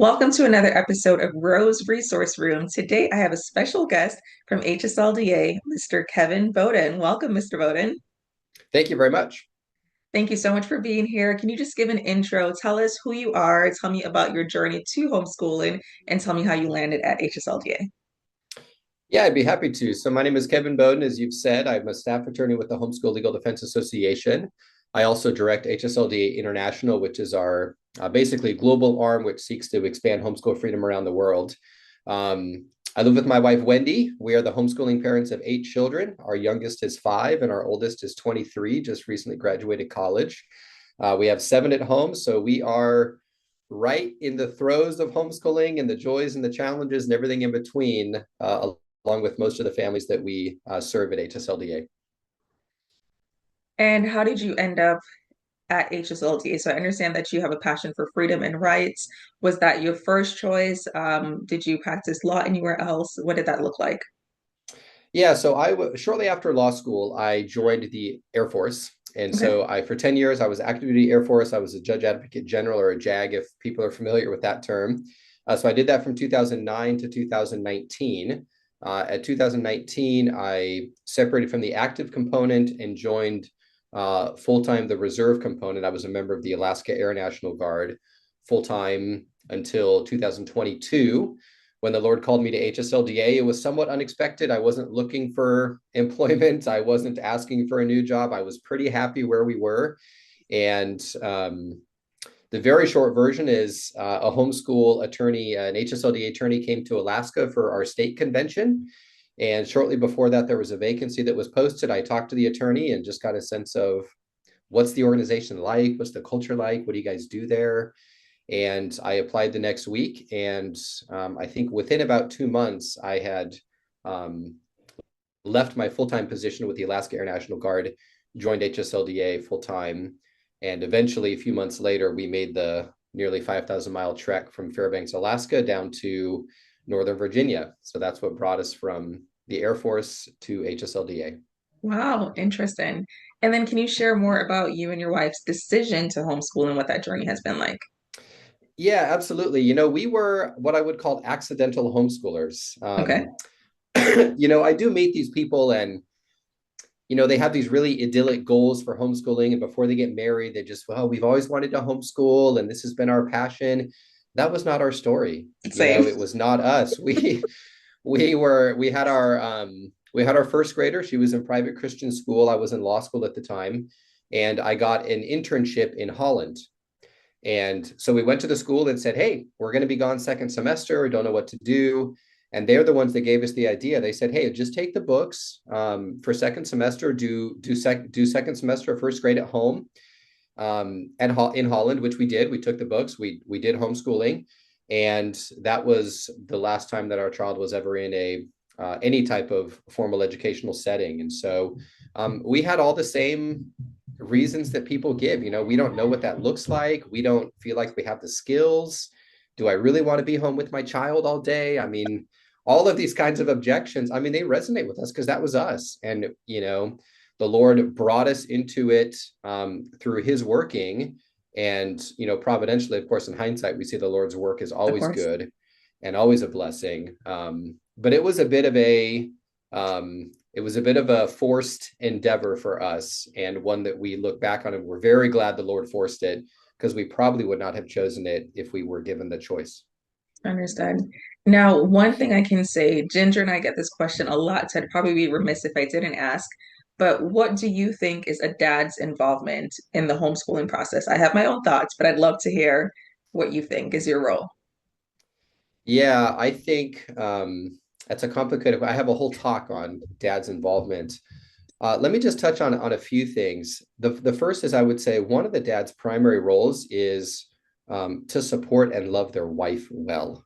Welcome to another episode of Rose Resource Room. Today I have a special guest from HSLDA, Mr. Kevin Boden. Welcome, Mr. Boden. Thank you very much. Thank you so much for being here. Can you just give an intro? Tell us who you are, tell me about your journey to homeschooling, and tell me how you landed at HSLDA. Yeah, I'd be happy to. So my name is Kevin Boden. As you've said, I'm a staff attorney with the Homeschool Legal Defense Association. I also direct HSLDA International, which is our basically global arm, which seeks to expand homeschool freedom around the world. I live with my wife, Wendy. We are the homeschooling parents of 8 children. Our youngest is 5 and our oldest is 23, just recently graduated college. We have 7 at home, so we are right in the throes of homeschooling and the joys and the challenges and everything in between, along with most of the families that we serve at HSLDA. And how did you end up at HSLDA? So I understand that you have a passion for freedom and rights. Was that your first choice? Did you practice law anywhere else? What did that look like? Yeah, so shortly after law school, I joined the Air Force. And Okay. so for 10 years, I was active duty Air Force. I was a judge advocate general, or a JAG, if people are familiar with that term. So I did that from 2009 to 2019. At 2019, I separated from the active component and joined full-time the reserve component. I was a member of the Alaska Air National Guard full-time until 2022, when the Lord called me to HSLDA. It was somewhat unexpected. I wasn't looking for employment. I wasn't asking for a new job. I was pretty happy where we were. And the very short version is a homeschool attorney, an HSLDA attorney, came to Alaska for our state convention. And shortly before that, there was a vacancy that was posted. I talked to the attorney and just got a sense of what's the organization like? What's the culture like? What do you guys do there? And I applied the next week. And I think within about 2 months, I had um, left my full-time position with the Alaska Air National Guard, joined HSLDA full-time. And eventually, a few months later, we made the nearly 5,000-mile trek from Fairbanks, Alaska, down to Northern Virginia. So that's what brought us from the Air Force to HSLDA. Wow, interesting. And then can you share more about you and your wife's decision to homeschool and what that journey has been like? Yeah, absolutely. We were what I would call accidental homeschoolers. Okay. I do meet these people, and they have these really idyllic goals for homeschooling. And before they get married, they just, well, we've always wanted to homeschool and this has been our passion. That was not our story. Same. It was not us. We had our first grader. She was in private Christian school. I was in law school at the time, and I got an internship in Holland. And so we went to the school and said, hey, we're going to be gone second semester. We don't know what to do. And they're the ones that gave us the idea. They said, hey, just take the books for second semester, do second semester of first grade at home, and in Holland, which we did. We took the books, we did homeschooling. And that was the last time that our child was ever in any type of formal educational setting. And so we had all the same reasons that people give. We don't know what that looks like. We don't feel like we have the skills. Do I really want to be home with my child all day? I mean, all of these kinds of objections, I mean, they resonate with us because that was us. And, the Lord brought us into it through his working. And, providentially, of course, in hindsight, we see the Lord's work is Of always course. good and always a blessing. But it was a bit of a forced endeavor for us, and one that we look back on and we're very glad the Lord forced it, because we probably would not have chosen it if we were given the choice. Understood. Now, one thing I can say, Ginger and I get this question a lot, so I'd probably be remiss if I didn't ask, but what do you think is a dad's involvement in the homeschooling process? I have my own thoughts, but I'd love to hear what you think is your role. Yeah, I think that's a complicated. I have a whole talk on dad's involvement. Let me just touch on a few things. The first is, I would say, one of the dad's primary roles is to support and love their wife well.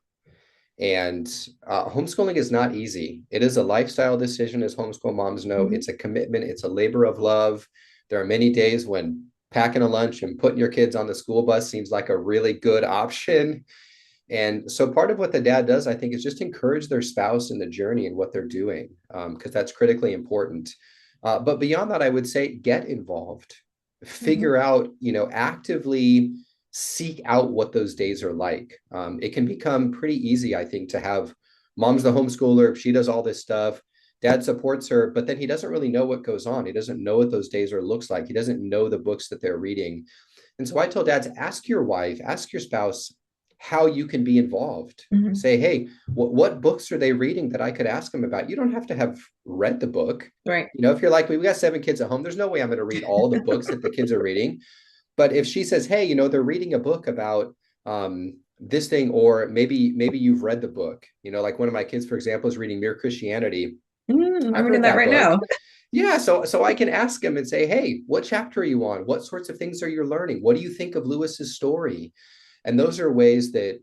And homeschooling is not easy. It is a lifestyle decision, as homeschool moms know. Mhm. It's a commitment. It's a labor of love. There are many days when packing a lunch and putting your kids on the school bus seems like a really good option. And so part of what the dad does, I think, is just encourage their spouse in the journey and what they're doing, because that's critically important. But beyond that, I would say get involved, Mhm. figure out, actively seek out what those days are like. It can become pretty easy, I think, to have mom's the homeschooler, she does all this stuff, dad supports her, but then he doesn't really know what goes on. He doesn't know what those days are looks like. He doesn't know the books that they're reading. And so I told dads, ask your wife, ask your spouse how you can be involved. Hmm. Say, hey, what books are they reading that I could ask them about? You don't have to have read the book. Right. You know, if you're like, we got 7 kids at home, there's no way I'm going to read all the books that the kids are reading. But if she says, hey, they're reading a book about this thing, or maybe you've read the book, like one of my kids, for example, is reading Mere Christianity. I'm I've reading read that that right book. now. Yeah, so I can ask him and say, hey, what chapter are you on? What sorts of things are you learning? What do you think of Lewis's story? And those are ways that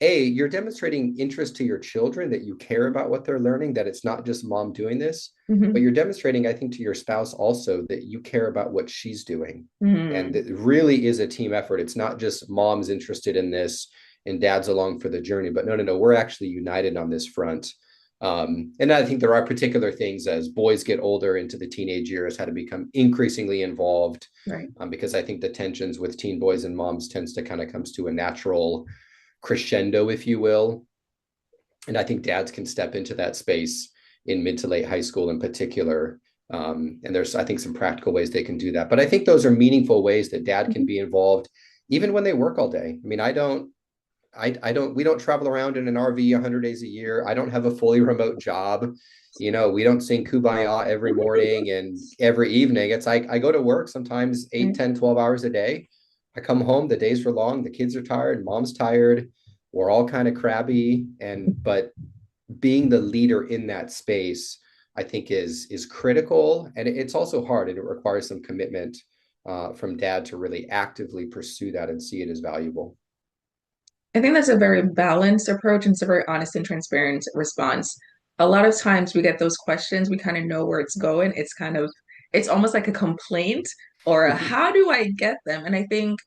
you're demonstrating interest to your children, that you care about what they're learning, that it's not just mom doing this, but Hmm. you're demonstrating, I think, to your spouse also that you care about what she's doing. And Hmm. it really is a team effort. It's not just mom's interested in this and dad's along for the journey, but no, we're actually united on this front. And I think there are particular things as boys get older into the teenage years, how to become increasingly involved, Right. because I think the tensions with teen boys and moms tends to kind of comes to a natural crescendo, if you will. And I think dads can step into that space in mid to late high school in particular. And there's, I think, some practical ways they can do that. But I think those are meaningful ways that dad can Hmm. be involved, even when they work all day. I mean, we don't travel around in an RV 100 days a year. I don't have a fully remote job. We don't sing Kumbaya every morning and every evening. It's like I go to work sometimes 8, Right. 10, 12 hours a day. I come home, the days are long, the kids are tired, mom's tired. We're all kind of crabby. But being the leader in that space, I think is critical. And it's also hard, and it requires some commitment from dad to really actively pursue that and see it as valuable. I think that's a very balanced approach and it's a very honest and transparent response. A lot of times we get those questions, we kind of know where it's going. It's almost like a complaint or a how do I get them? And I think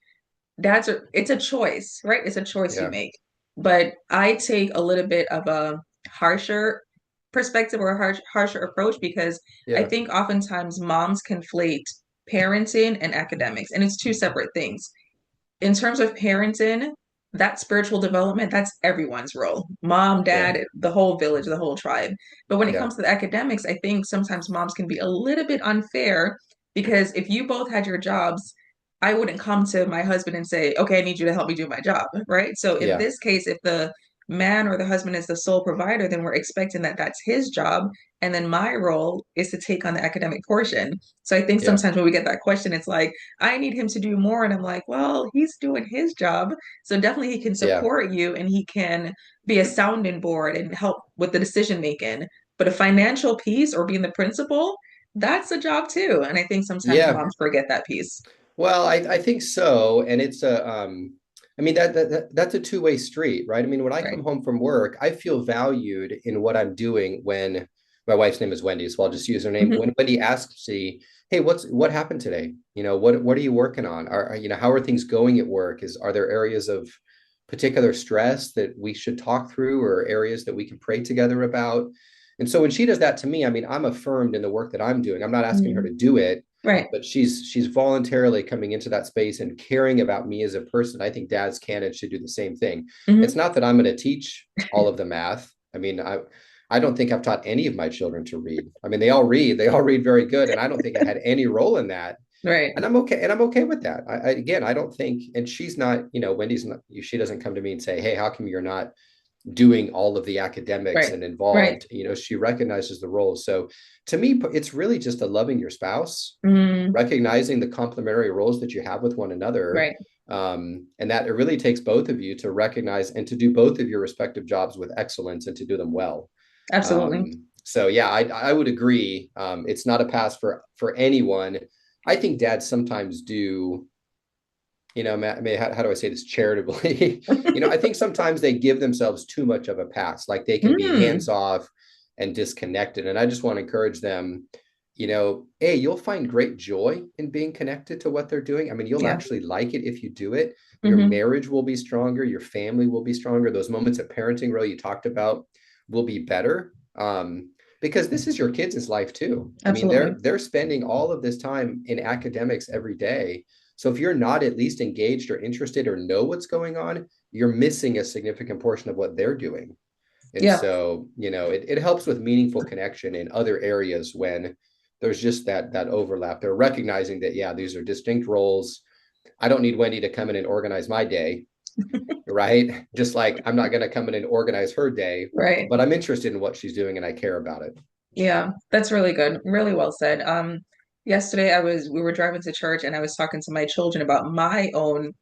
it's a choice, right? It's a choice you Yeah. make. But I take a little bit of a harsher perspective or a harsher approach because I Yeah. think oftentimes moms conflate parenting and academics, and it's two separate things. In terms of parenting, that spiritual development, that's everyone's role. Mom, Yeah. dad, the whole village, the whole tribe. But when it Yeah. comes to the academics, I think sometimes moms can be a little bit unfair because if you both had your jobs, I wouldn't come to my husband and say, okay, I need you to help me do my job, right? So in Yeah. this case, if the man or the husband is the sole provider, then we're expecting that that's his job. And then my role is to take on the academic portion. So I think Yeah. sometimes when we get that question, it's like, I need him to do more. And I'm like, well, he's doing his job. So definitely he can Yeah. support you and he can be a sounding board and help with the decision making. But a financial piece or being the principal, that's a job too. And I think sometimes Yeah. moms forget that piece. Well, I think so. And it's I mean, that's a two-way street, right? I mean, when I Right. come home from work, I feel valued in what I'm doing when my wife's name is Wendy, so I'll just use her name. Hmm. When Wendy asks me, hey, what happened today? What are you working on? How are things going at work? Are there areas of particular stress that we should talk through, or areas that we can pray together about? And so when she does that to me, I mean, I'm affirmed in the work that I'm doing. I'm not asking her Hmm. to do it, Right. but she's voluntarily coming into that space and caring about me as a person. I think dads can and should do the same thing. It's Hmm. not that I'm going to teach all of the math. I mean, I don't think I've taught any of my children to read. I mean, they all read very good, and I don't think I had any role in that. Right. And I'm okay with that. Again, I don't think, and she's not, Wendy's not, she doesn't come to me and say, hey, how come you're not doing all of the academics Right. and Right. involved? She recognizes the role. So to me, it's really just a loving your spouse, Hmm. recognizing the complementary roles that you have with one another. Right. And that it really takes both of you to recognize and to do both of your respective jobs with excellence and to do them well. Absolutely. So yeah, I would agree. It's not a pass for anyone. I think dads sometimes do, I mean, how do I say this charitably? I think sometimes they give themselves too much of a pass, like they can be hands Mm. off and disconnected. And I just want to encourage them, hey, you'll find great joy in being connected to what they're doing. I mean, you'll Yeah. actually like it if you do it. Your Hmm. marriage will be stronger, your family will be stronger. Those moments of parenting, really, you talked about, will be better. Because this is your kids' life too. I mean, Absolutely. they're spending all of this time in academics every day. So if you're not at least engaged or interested or know what's going on, you're missing a significant portion of what they're doing. And Yeah. so, it helps with meaningful connection in other areas when there's just that overlap. They're recognizing that, yeah, these are distinct roles. I don't need Wendy to come in and organize my day, right? Just like I'm not going to come in and organize her day, Right. but I'm interested in what she's doing and I care about it. Yeah, that's really good. Really well said. Yesterday we were driving to church and I was talking to my children about my own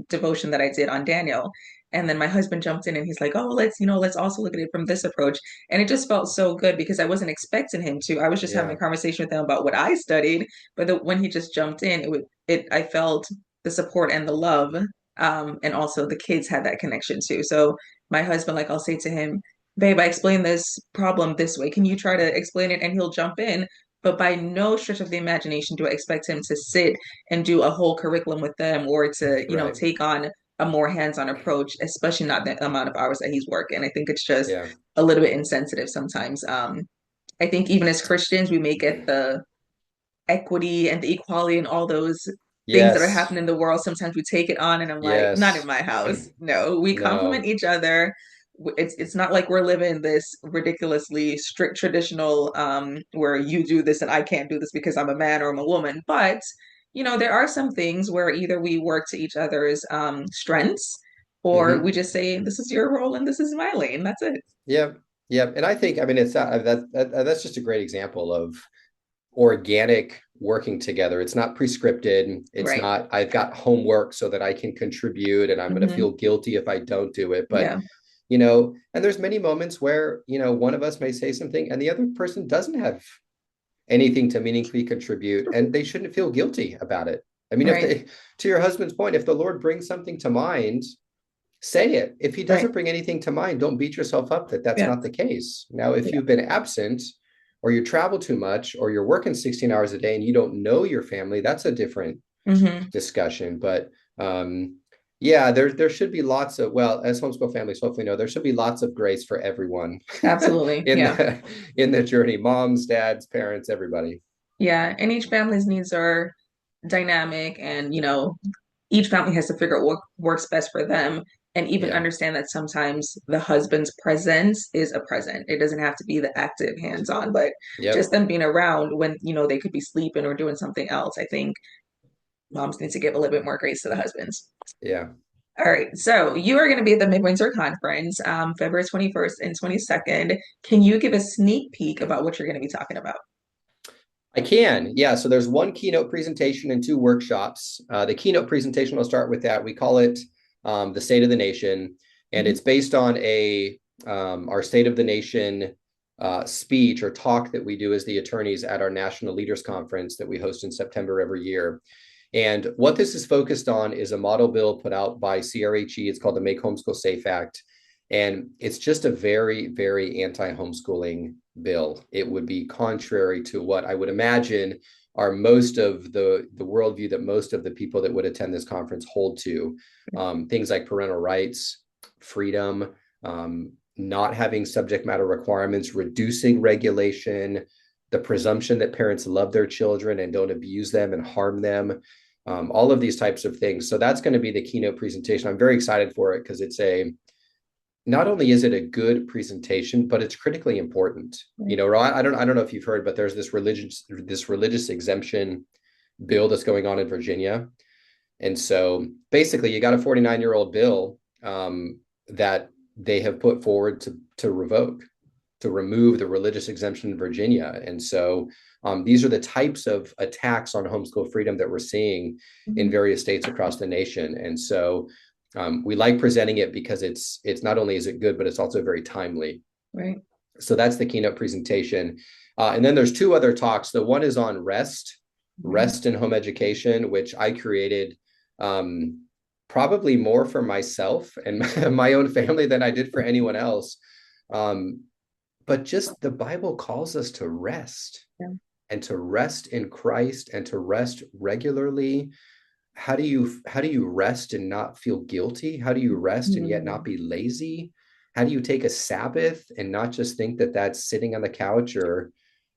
devotion that I did on Daniel. And then my husband jumped in and he's like, "Oh, let's also look at it from this approach." And it just felt so good because I wasn't expecting him to. I was just having a Yeah, conversation with him about what I studied, but when he just jumped in, I felt the support and the love. And also the kids had that connection too. So my husband, like I'll say to him, "Babe, I explained this problem this way. Can you try to explain it?" And he'll jump in. But by no stretch of the imagination do I expect him to sit and do a whole curriculum with them or to, right. take on a more hands-on approach, especially not the amount of hours that he's working. I think it's just Yeah. a little bit insensitive sometimes. I think even as Christians, we may get the equity and the equality and all those things that are Yes. happening in the world. Sometimes we take it on, and I'm like, not in Yes. my house. No, we complement No. each other. It's not like we're living this ridiculously strict traditional where you do this and I can't do this because I'm a man or I'm a woman. But there are some things where either we work to each other's strengths, or we Hmm. just say, "This is your role and this is my lane." That's it. Yep. Yep. And I think, I mean, it's that's just a great example of organic working together. It's not prescripted. It's Right. not, I've got homework so that I can contribute and I'm going to Hmm. feel guilty if I don't do it. But, Yeah. and there's many moments where, one of us may say something and the other person doesn't have anything to meaningfully contribute and they shouldn't feel guilty about it. I mean, if Right. they, to your husband's point, if the Lord brings something to mind, say it. If he Right. doesn't bring anything to mind, don't beat yourself up that that's Yeah. not the case. Now, if Yeah. you've been absent or you travel too much or you're working 16 hours a day and you don't know your family, that's a different Hmm. discussion. But yeah, there should be lots of, well, as homeschool families hopefully know, there should be lots of grace for everyone Absolutely. in Yeah. the journey, moms, dads, parents, everybody. Yeah. And each family's needs are dynamic and, each family has to figure out what works best for them and even Yeah. understand that sometimes the husband's presence is a present. It doesn't have to be the active hands-on, but Yep. just them being around when, they could be sleeping or doing something else. I think moms need to give a little bit more grace to the husbands. Yeah. All right. So you are going to be at the Midwinter Conference, February 21st and 22nd. Can you give a sneak peek about what you're going to be talking about? I can. Yeah. So there's one keynote presentation and two workshops. The keynote presentation, I'll start with that. We call it the State of the Nation, and Mhm. it's based on our State of the Nation speech or talk that we do as the attorneys at our National Leaders Conference that we host in September every year. And what this is focused on is a model bill put out by CRHE. It's called the Make Homeschool Safe Act. And it's just a very, very anti-homeschooling bill. It would be contrary to what I would imagine are most of the worldview that most of the people that would attend this conference hold to. Things like parental rights, freedom, not having subject matter requirements, reducing regulation, the presumption that parents love their children and don't abuse them and harm them, all of these types of things. So that's going to be the keynote presentation. I'm very excited for it because not only is it a good presentation, but it's critically important. Right. I don't know if you've heard, but there's this religious exemption bill that's going on in Virginia. And so basically you got a 49-year-old bill that they have put forward to revoke, to remove the religious exemption in Virginia. And so these are the types of attacks on homeschool freedom that we're seeing in Mhm. various states across the nation. And so we like presenting it because it's not only is it good, but it's also very timely. Right. So that's the keynote presentation. And then there's two other talks. The one is on Mhm. rest in home education, which I created probably more for myself and my own family than I did for anyone else. Um, but just the Bible calls us to rest Yeah. and to rest in Christ and to rest regularly. How do you rest and not feel guilty? How do you rest and yet not Mhm. be lazy? How do you take a Sabbath and not just think that that's sitting on the couch or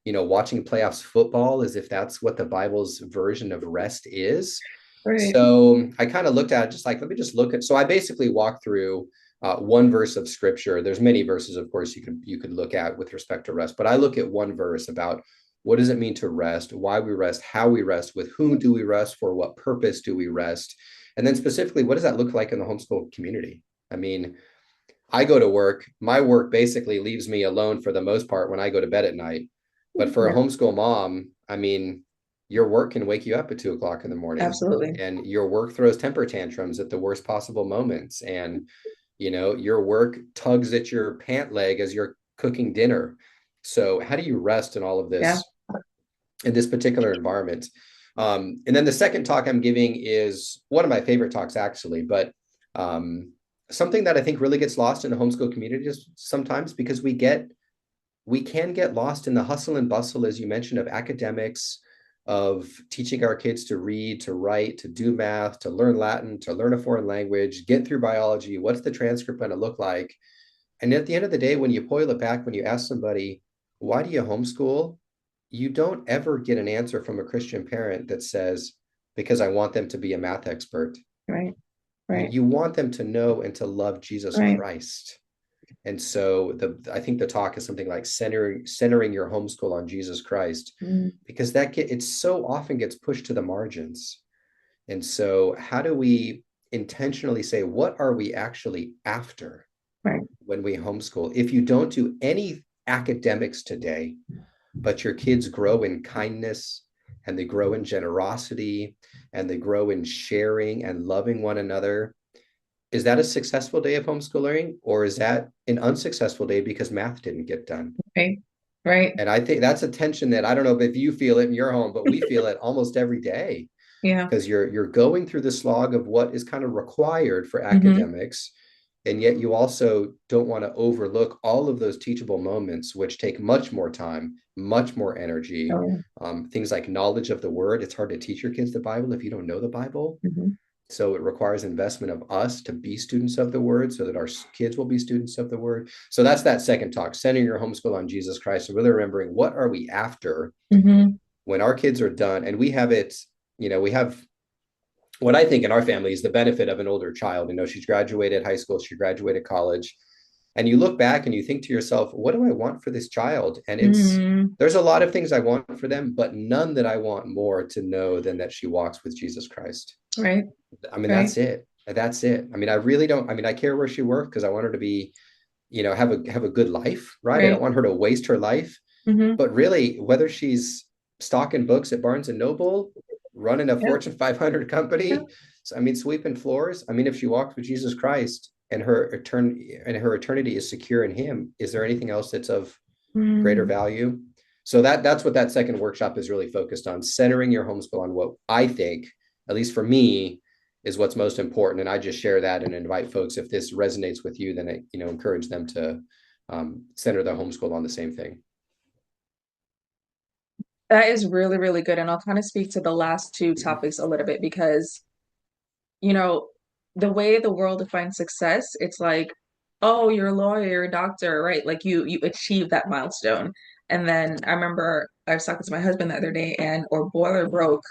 watching playoffs football as if that's what the Bible's version of rest is? Right. So I kind of looked at it just like, let me just look at, so I basically walked through one verse of scripture. There's many verses, of course, you could look at with respect to rest, but I look at one verse about what does it mean to rest, why we rest, how we rest, with whom do we rest, for what purpose do we rest, and then specifically, what does that look like in the homeschool community? I mean, I go to work. My work basically leaves me alone for the most part when I go to bed at night. But for a Yeah, homeschool mom, I mean, your work can wake you up at 2 o'clock in the morning, absolutely. and your work throws temper tantrums at the worst possible moments. And, your work tugs at your pant leg as you're cooking dinner. So how do you rest in all of Yeah. this, in this particular environment? And then the second talk I'm giving is one of my favorite talks, actually, but um, something that I think really gets lost in the homeschool community sometimes, because we can get lost in the hustle and bustle, as you mentioned, of academics, of teaching our kids to read, to write, to do math, to learn Latin, to learn a foreign language, get through biology. What's the transcript going to look like? And at the end of the day, when you boil it back, when you ask somebody, why do you homeschool? You don't ever get an answer from a Christian parent that says, because I want them to be a math expert. Right. Right. You want them to know and to love Jesus Right. Christ. And so I think the talk is something like centering your homeschool on Jesus Christ, Mm, because it so often gets pushed to the margins. And so how do we intentionally say, what are we actually after right. when we homeschool? If you don't do any academics today, but your kids grow in kindness, and they grow in generosity, and they grow in sharing and loving one another, is that a successful day of homeschooling, or is that an unsuccessful day because math didn't get done? Right. Right. And I think that's a tension that I don't know if you feel it in your home, but we feel it almost every day, Yeah. because you're going through the slog of what is kind of required for Hmm. academics, and yet you also don't want to overlook all of those teachable moments, which take much more time, much more energy. Oh, Things like knowledge of the word. It's hard to teach your kids the Bible if you don't know the Bible. yeah. Hmm. So it requires investment of us to be students of the word, so that our kids will be students of the word. So that's that second talk, centering your homeschool on Jesus Christ, and really remembering, what are we after Hmm. when our kids are done? And we have it, we have what I think in our family is the benefit of an older child. She's graduated high school, she graduated college. And you look back and you think to yourself, what do I want for this child? And Hmm. there's a lot of things I want for them, but none that I want more to know than that she walks with Jesus Christ. Right. I mean, Right. that's it. That's it. I mean, I really don't. I mean, I care where she works because I want her to be, have a good life, right? I don't Right. want her to waste her life. Hmm. But really, whether she's stocking books at Barnes and Noble, running a Yeah. Fortune 500 Yeah. company, I mean, sweeping floors. I mean, if she walks with Jesus Christ and her eternity is secure in Him, is there anything else that's of greater Mm. value? So that's what that second workshop is really focused on, centering your homeschool on what I think, at least for me, is what's most important. And I just share that and invite folks, if this resonates with you, then encourage them to center their homeschool on the same thing. That is really, really good. And I'll kind of speak to the last two topics a little bit because, you know, the way the world defines success, it's like, oh, you're a lawyer, you're a doctor, right? Like you achieve that milestone. And then I remember I was talking to my husband the other day and our boiler broke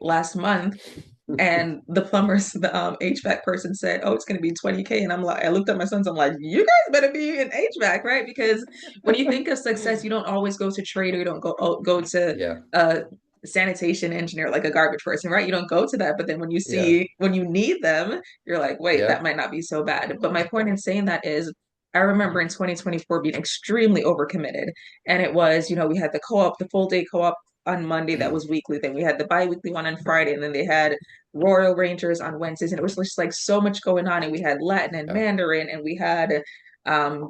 last month. And the plumbers, the HVAC person said, "Oh, it's going to be 20K." And I'm like, I looked at my sons. I'm like, "You guys better be in HVAC, right?" Because when you think of success, you don't always go to trade, or you don't go to Yeah. a sanitation engineer, like a garbage person, right? You don't go to that. But then Yeah. when you need them, you're like, "Wait, Yeah. that might not be so bad." But my point in saying that is, I remember in 2024 being extremely overcommitted, and it was, we had the co-op, the full day co-op on Monday that was weekly. Then we had the bi-weekly one on Friday, and then they had Royal Rangers on Wednesdays, and it was just like so much going on. And we had Latin and Yeah. Mandarin, and we had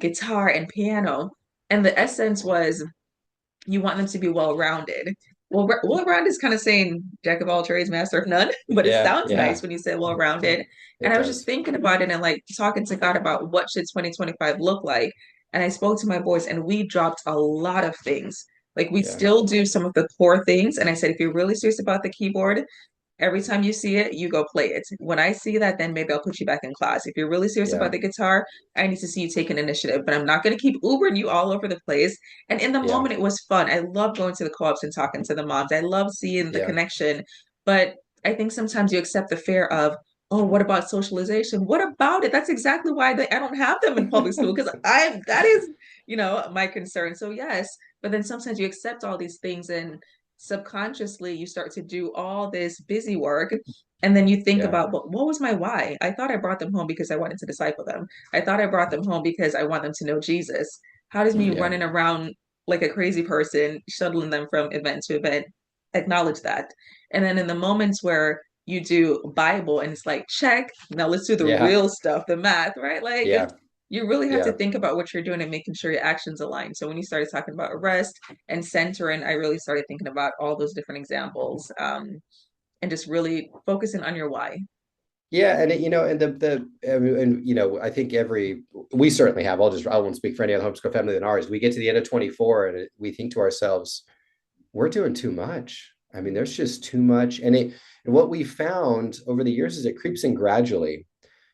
guitar and piano. And the essence was you want them to be well-rounded. Well-rounded is kind of saying jack of all trades, master of none, but it Yeah. sounds nice Yeah. when you say well-rounded. And It I was just does. thinking about it and like talking to God about what should 2025 look like. And I spoke to my boys and we dropped a lot of things. Like we Yeah. still do some of the core things. And I said, if you're really serious about the keyboard, every time you see it, you go play it. When I see that, then maybe I'll put you back in class. If you're really serious about Yeah. the guitar, I need to see you take an initiative, but I'm not going to keep Ubering you all over the place. And in the Yeah. moment, it was fun. I love going to the co-ops and talking to the moms. I love seeing the Yeah. connection. But I think sometimes you accept the fear of, oh, what about socialization? What about it? That's exactly why I don't have them in public school because that is, my concern. So yes, but then sometimes you accept all these things and subconsciously you start to do all this busy work. And then you think Yeah. about, but what was my why? I thought I brought them home because I wanted to disciple them. I thought I brought them home because I want them to know Jesus. How does me Yeah. running around like a crazy person, shuttling them from event to event, acknowledge that? And then in the moments where you do Bible and it's like, check, now let's do the Yeah. real stuff, the math, right? Like Yeah. you really have to Yeah. think about what you're doing and making sure your actions align. So when you started talking about arrest and centering, I really started thinking about all those different examples, and just really focusing on your why. Yeah, and and I think we certainly have. I won't speak for any other homeschool family than ours. We get to the end of 24 and we think to ourselves, we're doing too much. I mean, there's just too much. And what we found over the years is it creeps in gradually.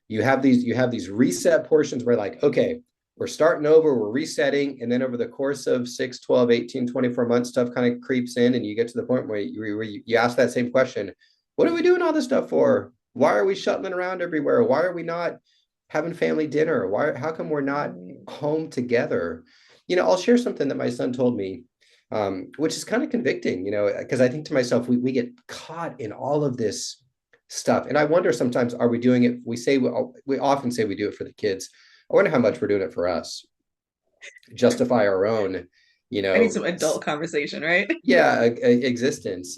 You have these reset portions where like, okay, we're starting over, we're resetting, and then over the course of 6, 12, 18, 24 months, stuff kind of creeps in, and you get to the point where you ask that same question, what are we doing all this stuff for? Why are we shuttling around everywhere? Why are we not having family dinner? How come we're not home together? I'll share something that my son told me, which is kind of convicting, because I think to myself, we get caught in all of this stuff. And I wonder sometimes, are we doing it? We often say we do it for the kids. I wonder how much we're doing it for us, justify our own, you I need know, some adult conversation, right? yeah, existence.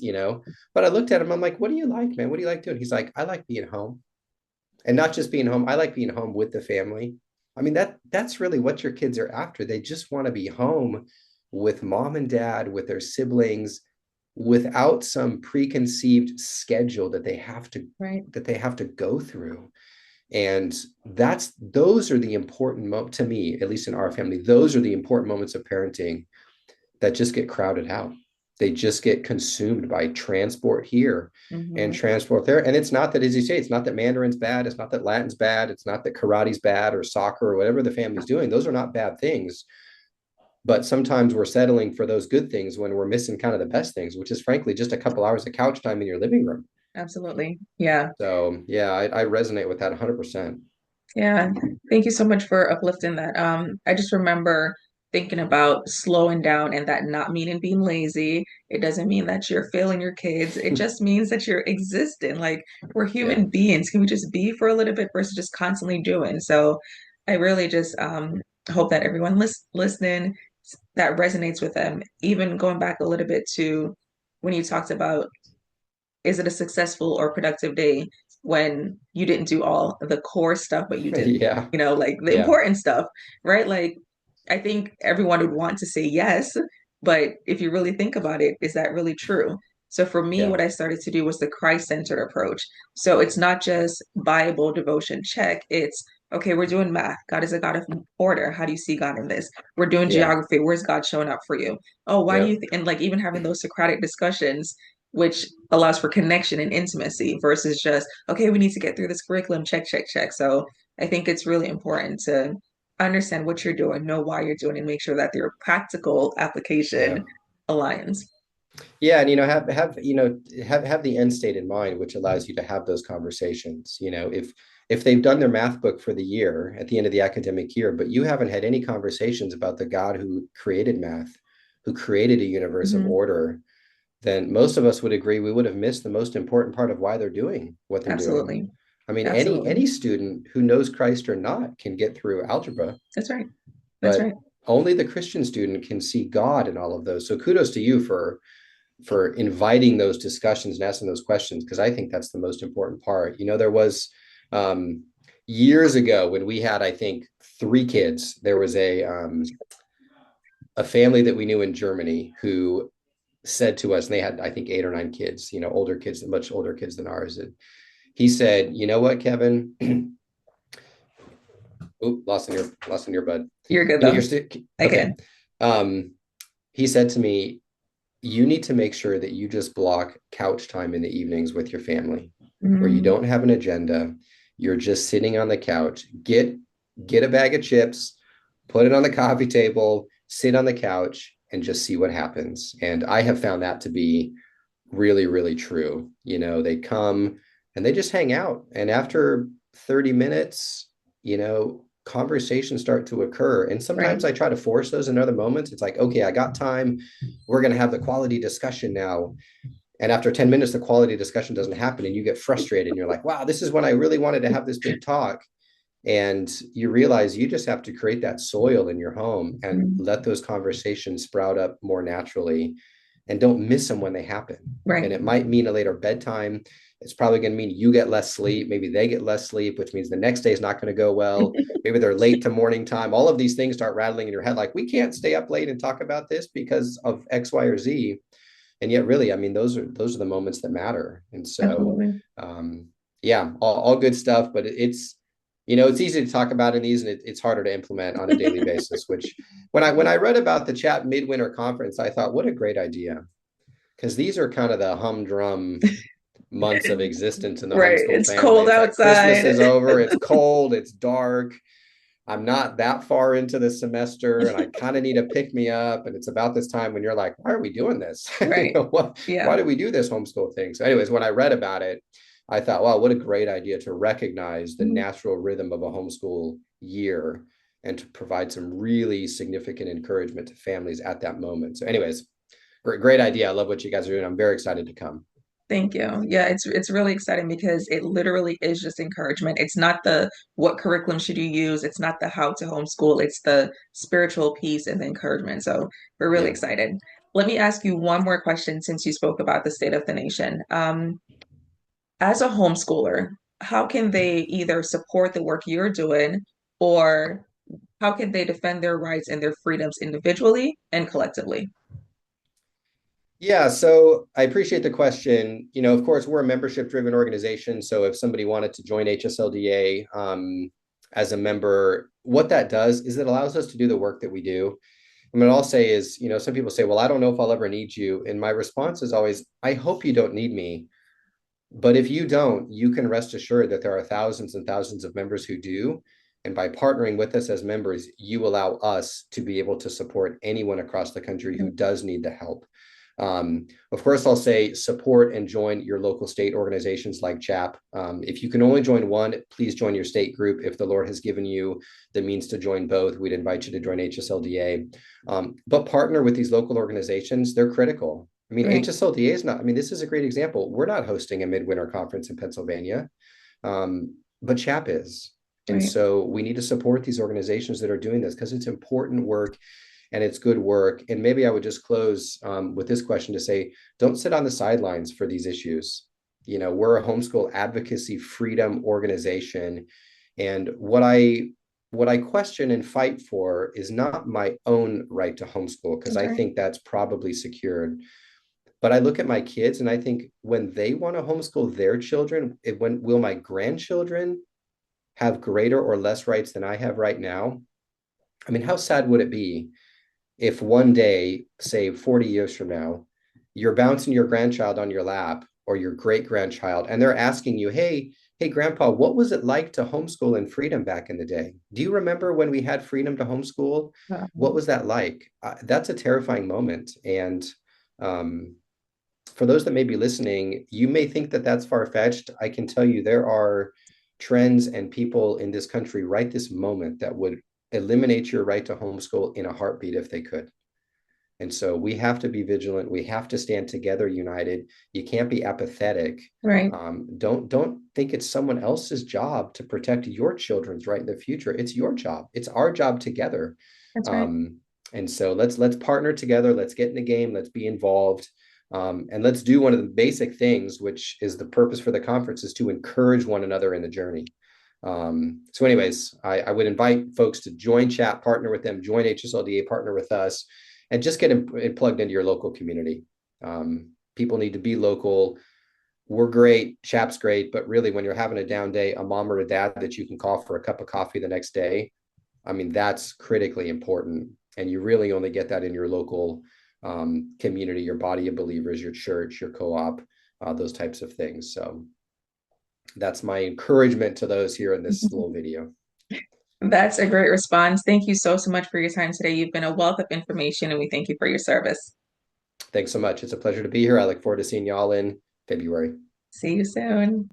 But I looked at him, I'm like, what do you like, man? What do you like doing? He's like, I like being home. And not just being home, I like being home with the family. I mean, that's really what your kids are after. They just want to be home with mom and dad, with their siblings, without some preconceived schedule Right. that they have to go through. And those are the important to me, at least in our family, those are the important moments of parenting that just get crowded out. They just get consumed by transport here and Hmm. transport there. And it's not that, as you say, it's not that Mandarin's bad. It's not that Latin's bad. It's not that karate's bad or soccer or whatever the family's doing. Those are not bad things. But sometimes we're settling for those good things when we're missing kind of the best things, which is frankly just a couple hours of couch time in your living room. Absolutely. Yeah. So yeah, I resonate with that 100%. Yeah, thank you so much for uplifting that. I just remember thinking about slowing down and that not meaning being lazy. It doesn't mean that you're failing your kids. It just means that you're existing. Like we're Yeah, human beings. Can we just be for a little bit versus just constantly doing? So I really just hope that everyone listening that resonates with them. Even going back a little bit to when you talked about is it a successful or productive day when you didn't do all the core stuff, but you did, yeah, like the yeah, important stuff, right? Like, I think everyone would want to say yes, but if you really think about it, is that really true? So for me, yeah, what I started to do was the Christ-centered approach. So it's not just Bible devotion check. It's okay, we're doing math. God is a God of order. How do you see God in this? We're doing yeah, geography. Where's God showing up for you? Oh, why do yeah, you and like even having those Socratic discussions, which allows for connection and intimacy versus just, okay, we need to get through this curriculum, check, check, check. So I think it's really important to understand what you're doing, know why you're doing, and make sure that your practical yeah. application aligns. Yeah, and have the end state in mind, which allows you to have those conversations. If they've done their math book for the year at the end of the academic year, but you haven't had any conversations about the God who created math, who created a universe of Hmm. order, then most of us would agree we would have missed the most important part of why they're doing what they're doing. Absolutely. I mean, any Absolutely. student who knows Christ or not can get through algebra, That's right. That's but right. only the Christian student can see God in all of those. So kudos to you for inviting those discussions and asking those questions, because I think that's the most important part. There was um, years ago when we had, I think, 3 kids. There was a family that we knew in Germany who said to us, and they had, I think, 8 or 9 kids, older kids, much older kids than ours. And he said, "You know what, Kevin? Oop, lost in your bud. You're good You're though. I okay." can. Um, he said to me, you need to make sure that you just block couch time in the evenings with your family where you Mm, don't have an agenda. You're just sitting on the couch. Get a bag of chips, put it on the coffee table, sit on the couch and just see what happens. And I have found that to be really, really true. They come and they just hang out. And after 30 minutes, conversations start to occur. And Right. sometimes I try to force those in other moments. It's like, okay, I got time. We're going to have the quality discussion now. And after 10 minutes, the quality discussion doesn't happen and you get frustrated and you're like, wow, this is when I really wanted to have this big talk. And you realize you just have to create that soil in your home and Mhm. let those conversations sprout up more naturally and don't miss them when they happen. And Right. it might mean a later bedtime. It's probably going to mean you get less sleep. Maybe they get less sleep, which means the next day is not going to go well. Maybe they're late to morning time. All of these things start rattling in your head like, we can't stay up late and talk about this because of X, Y, or Z. And yet, really, I mean, those are the moments that matter. And so, Absolutely. um, yeah, all good stuff. But it's easy to talk about in these, and it's harder to implement on a daily basis. Which, when I read about the CHAP Midwinter Conference, I thought, what a great idea, because these are kind of the humdrum months of existence in the Right. homeschool It's family. cold It's like Christmas outside. is over, it's cold, it's dark. I'm not that far into the semester and I kind of need to pick me up. And it's about this time when you're like, why are we doing this? Right. Why Yeah. do we do this homeschool thing? So, anyways, when I read about it, I thought, wow, what a great idea to recognize the Mhm. natural rhythm of a homeschool year and to provide some really significant encouragement to families at that moment. So, anyways, great idea. I love what you guys are doing. I'm very excited to come. Thank you. Yeah, it's really exciting because it literally is just encouragement. It's not the what curriculum should you use, it's not the how to homeschool, it's the spiritual piece and the encouragement. So we're really Yeah. excited. Let me ask you one more question since you spoke about the state of the nation. As a homeschooler, how can they either support the work you're doing or how can they defend their rights and their freedoms individually and collectively? Yeah, so I appreciate the question. Of course, we're a membership-driven organization. So if somebody wanted to join HSLDA as a member, what that does is it allows us to do the work that we do. I mean, I'll say is, some people say, well, I don't know if I'll ever need you. And my response is always, I hope you don't need me. But if you don't, you can rest assured that there are thousands and thousands of members who do. And by partnering with us as members, you allow us to be able to support anyone across the country who does need the help. Of course, I'll say support and join your local state organizations like CHAP. If you can only join one, please join your state group. If the Lord has given you the means to join both, we'd invite you to join HSLDA. But partner with these local organizations, they're critical. I mean, Right, HSLDA is not, I mean, this is a great example. We're not hosting a midwinter conference in Pennsylvania, but CHAP is. And right, so we need to support these organizations that are doing this because it's important work and it's good work. And maybe I would just close with this question to say, don't sit on the sidelines for these issues. We're a homeschool advocacy freedom organization. And what I question and fight for is not my own right to homeschool, because I okay, think that's probably secured. But I look at my kids and I think when they want to homeschool their children, when will my grandchildren have greater or less rights than I have right now? I mean, how sad would it be if one day, say 40 years from now, you're bouncing your grandchild on your lap or your great grandchild, and they're asking you, hey, grandpa, what was it like to homeschool in freedom back in the day? Do you remember when we had freedom to homeschool? What was that like? That's a terrifying moment. And um, for those that may be listening, you may think that that's far fetched. I can tell you there are trends and people in this country right this moment that would eliminate your right to homeschool in a heartbeat if they could. And so we have to be vigilant. We have to stand together, united. You can't be apathetic. right. Don't think it's someone else's job to protect your children's right in the future. It's your job. It's our job together. That's right. Um, and so let's partner together. Let's get in the game. Let's be involved. And let's do one of the basic things, which is the purpose for the conference, is to encourage one another in the journey. So, anyways, I would invite folks to join CHAP, partner with them, join HSLDA, partner with us, and just get it plugged into your local community. People need to be local. We're great, CHAP's great, but really, when you're having a down day, a mom or a dad that you can call for a cup of coffee the next day, I mean, that's critically important. And you really only get that in your local community, your body of believers, your church, your co-op, those types of things. So that's my encouragement to those here in this little video. That's a great response. Thank you so much for your time today. You've been a wealth of information, and we thank you for your service. Thanks so much. It's a pleasure to be here. I look forward to seeing y'all in February. See you soon.